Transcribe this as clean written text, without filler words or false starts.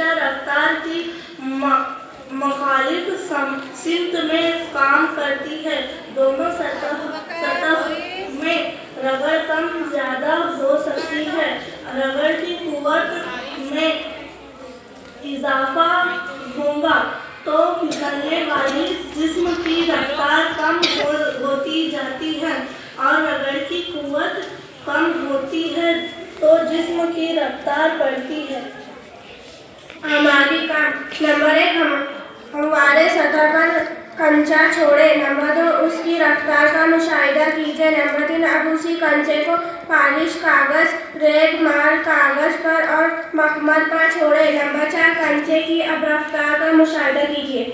ہمیشہ رفتار کی مخالف سمت میں کام کرتی ہے۔ دونوں سطح میں ربڑ کم زیادہ ہو سکتی ہے۔ ربڑ کی قوت میں اضافہ ہوگا تو پگھلنے والے جسم کی رفتار کم ہوتی جاتی ہے، اور ربڑ کی قوت کم ہوتی ہے تو جسم کی رفتار بڑھتی ہے۔ ہماری کام نمبر 1 ہموار سطح پر کنچا چھوڑیں۔ نمبر 2 اس کی رفتار کا مشاہدہ کیجیے۔ نمبر 3 اب اسی کنچے کو پالش کاغذ، ریگ مال کاغذ پر اور مخمل پر چھوڑیں۔ نمبر 4 کنچے کی اب رفتار کا مشاہدہ کیجیے۔